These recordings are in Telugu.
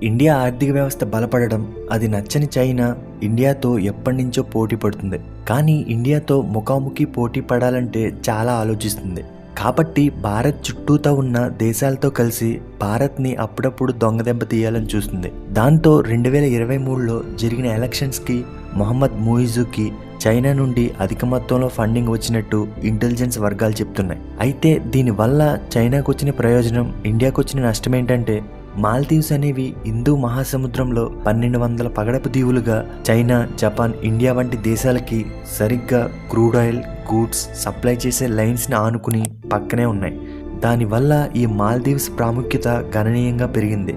ఇండియా ఆర్థిక వ్యవస్థ బలపడడం అది నచ్చని చైనా ఇండియాతో ఎప్పటినుంచో పోటీ పడుతుంది. కానీ ఇండియాతో ముఖాముఖి పోటీ పడాలంటే చాలా ఆలోచిస్తుంది. కాబట్టి భారత్ చుట్టూతా ఉన్న దేశాలతో కలిసి భారత్ని అప్పుడప్పుడు దొంగదెబ్బ తీయాలని చూస్తుంది. దాంతో 2023లో జరిగిన ఎలక్షన్స్కి మొహమ్మద్ ముయిజుకి చైనా నుండి అధిక మొత్తంలో ఫండింగ్ వచ్చినట్టు ఇంటెలిజెన్స్ వర్గాలు చెప్తున్నాయి. అయితే దీనివల్ల చైనాకు వచ్చిన ప్రయోజనం, ఇండియాకు వచ్చిన నష్టం ఏంటంటే మాల్దీవ్స్ అనేవి హిందూ మహాసముద్రంలో 1200 పగడపు దీవులుగా చైనా, జపాన్, ఇండియా వంటి దేశాలకి సరిగ్గా క్రూడ్ ఆయిల్, గూడ్స్ సప్లై చేసే లైన్స్ని ఆనుకుని పక్కనే ఉన్నాయి. దానివల్ల ఈ మాల్దీవ్స్ ప్రాముఖ్యత గణనీయంగా పెరిగింది.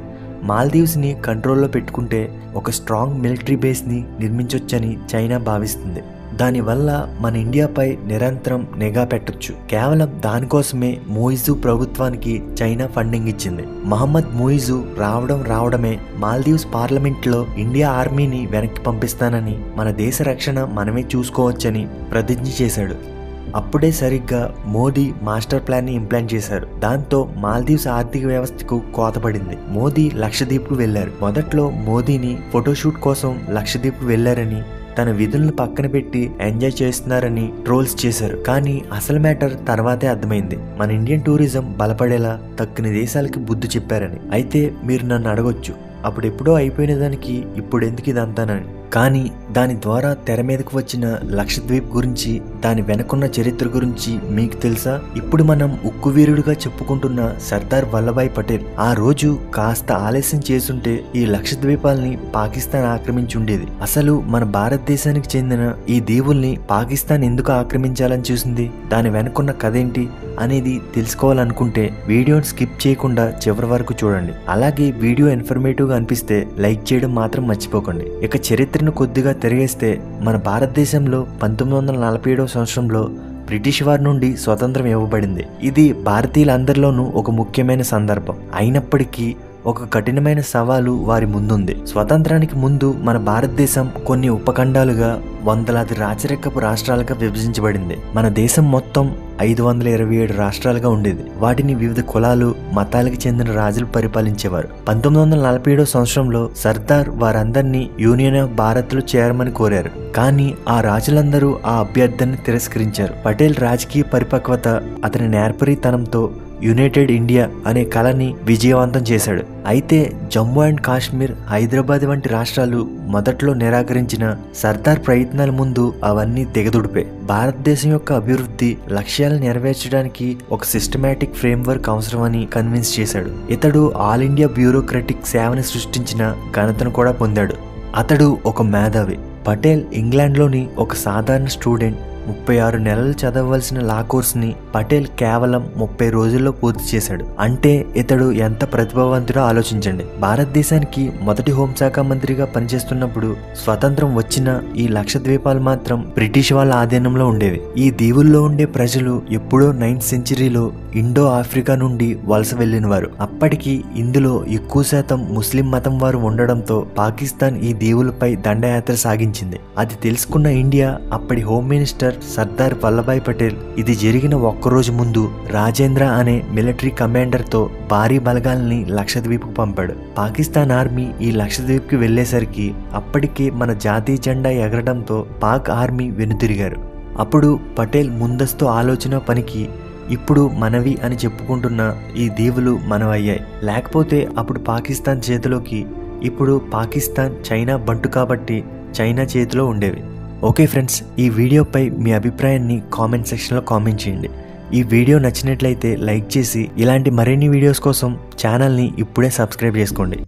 మాల్దీవ్స్ని కంట్రోల్లో పెట్టుకుంటే ఒక స్ట్రాంగ్ మిలిటరీ బేస్ని నిర్మించొచ్చని చైనా భావిస్తుంది. దానివల్ల మన ఇండియాపై నిరంతరం నిఘా పెట్టొచ్చు. కేవలం దానికోసమే ముయిజు ప్రభుత్వానికి చైనా ఫండింగ్ ఇచ్చింది. మహమ్మద్ ముయిజు రావడమే మాల్దీవ్స్ పార్లమెంట్లో ఇండియా ఆర్మీని వెనక్కి పంపిస్తానని, మన దేశ రక్షణ మనమే చూసుకోవచ్చని ప్రతిజ్ఞ చేశాడు. అప్పుడే సరిగ్గా మోదీ మాస్టర్ ప్లాన్ని ఇంప్లాంట్ చేశారు. దాంతో మాల్దీవ్స్ ఆర్థిక వ్యవస్థకు కోతపడింది. మోదీ లక్షద్వీప్కు వెళ్లారు. మొదట్లో మోదీని ఫోటోషూట్ కోసం లక్షద్వీప్కు వెళ్లారని, తన విధులను పక్కన పెట్టి ఎంజాయ్ చేస్తున్నారని ట్రోల్స్ చేశారు. కానీ అసలు మ్యాటర్ తర్వాతే అర్థమైంది. మన ఇండియన్ టూరిజం బలపడేలా తక్కిన దేశాలకి బుద్ధి చెప్పారని. అయితే మీరు నన్ను అడగొచ్చు, అప్పుడెప్పుడో అయిపోయిన దానికి ఇప్పుడు ఎందుకు ఇదంతానని. కానీ దాని ద్వారా తెర మీదకు వచ్చిన లక్షద్వీప్ గురించి, దాని వెనకున్న చరిత్ర గురించి మీకు తెలుసా? ఇప్పుడు మనం ఉక్కువీరుడుగా చెప్పుకుంటున్న సర్దార్ వల్లభాయ్ పటేల్ ఆ రోజు కాస్త ఆలస్యం చేసుంటే ఈ లక్షద్వీపాల్ని పాకిస్తాన్ ఆక్రమించి ఉండేది. అసలు మన భారతదేశానికి చెందిన ఈ దీవుల్ని పాకిస్తాన్ ఎందుకు ఆక్రమించాలని చూసింది, దాని వెనకున్న కథ ఏంటి అనేది తెలుసుకోవాలనుకుంటే వీడియోని స్కిప్ చేయకుండా చివరి వరకు చూడండి. అలాగే వీడియో ఇన్ఫర్మేటివ్గా అనిపిస్తే లైక్ చేయడం మాత్రం మర్చిపోకండి. ఇక చరిత్రను కొద్దిగా తిరిగేస్తే మన భారతదేశంలో 1947వ సంవత్సరంలో బ్రిటిష్ వారి నుండి స్వతంత్రం ఇవ్వబడింది. ఇది భారతీయులందరిలోనూ ఒక ముఖ్యమైన సందర్భం. అయినప్పటికీ ఒక కఠినమైన సవాలు వారి ముందుంది. స్వతంత్రానికి ముందు మన భారతదేశం కొన్ని ఉపఖండాలుగా, వందలాది రాచరికపు రాష్ట్రాలుగా విభజించబడింది. మన దేశం మొత్తం 527 రాష్ట్రాలుగా ఉండేది. వాటిని వివిధ కులాలు, మతాలకు చెందిన రాజులు పరిపాలించేవారు. 1947వ సంవత్సరంలో సర్దార్ వారందరినీ యూనియన్ ఆఫ్ భారత్లో చేరమని కోరారు. కానీ ఆ రాజులందరూ ఆ అభ్యర్థనని తిరస్కరించారు. పటేల్ రాజకీయ పరిపక్వత, అతని నేర్పరితనంతో యునైటెడ్ ఇండియా అనే కళని విజయవంతం చేశాడు. అయితే జమ్మూ అండ్ కాశ్మీర్, హైదరాబాద్ వంటి రాష్ట్రాలు మొదట్లో నిరాకరించిన సర్దార్ ప్రయత్నాల ముందు అవన్నీ తెగదుడిపే. భారతదేశం యొక్క అభివృద్ధి లక్ష్యాలను నెరవేర్చడానికి ఒక సిస్టమాటిక్ ఫ్రేమ్వర్క్ అవసరమని కన్విన్స్ చేశాడు. ఇతడు ఆల్ ఇండియా బ్యూరోక్రటిక్ సేవని సృష్టించిన ఘనతను కూడా పొందాడు. అతడు ఒక మేధావి. పటేల్ ఇంగ్లాండ్లోని ఒక సాధారణ స్టూడెంట్. 36 నెలలు చదవవలసిన లా కోర్స్ని పటేల్ కేవలం 30 రోజుల్లో పూర్తి చేశాడు. అంటే ఇతడు ఎంత ప్రతిభావంతుడో ఆలోచించండి. భారతదేశానికి మొదటి హోంశాఖ మంత్రిగా పనిచేస్తున్నప్పుడు స్వతంత్రం వచ్చిన ఈ లక్షద్వీపాలు మాత్రం బ్రిటిష్ వాళ్ళ ఆధీనంలో ఉండేవి. ఈ దీవుల్లో ఉండే ప్రజలు ఎప్పుడో 9th సెంచరీలో ఇండో ఆఫ్రికా నుండి వలస వెళ్లినవారు. అప్పటికి ఇందులో ఎక్కువ శాతం ముస్లిం మతం వారు ఉండడంతో పాకిస్తాన్ ఈ దీవులపై దండయాత్ర సాగించింది. అది తెలుసుకున్న ఇండియా అప్పటి హోమ్ మినిస్టర్ సర్దార్ వల్లభాయ్ పటేల్ ఇది జరిగిన ఒక్కరోజు ముందు రాజేంద్ర అనే మిలిటరీ కమాండర్తో భారీ బలగాల్ని లక్షద్వీప్కు పంపాడు. పాకిస్తాన్ ఆర్మీ ఈ లక్షద్వీప్కి వెళ్లేసరికి అప్పటికే మన జాతీయ జెండా ఎగరడంతో పాక్ ఆర్మీ వెనుతిరిగారు. అప్పుడు పటేల్ ముందస్తు ఆలోచన పనికి ఇప్పుడు మనవి అని చెప్పుకుంటున్న ఈ దీవులు మనవయ్యాయి. లేకపోతే అప్పుడు పాకిస్తాన్ చేతిలోకి, ఇప్పుడు పాకిస్తాన్ చైనా బంటు కాబట్టి చైనా చేతిలో ఉండేవి. ఓకే ఫ్రెండ్స్, ఈ వీడియోపై మీ అభిప్రాయాన్ని కామెంట్ సెక్షన్లో కామెంట్ చేయండి. ఈ వీడియో నచ్చినట్లయితే లైక్ చేసి ఇలాంటి మరిన్ని వీడియోస్ కోసం ఛానల్ని ఇప్పుడే సబ్స్క్రైబ్ చేసుకోండి.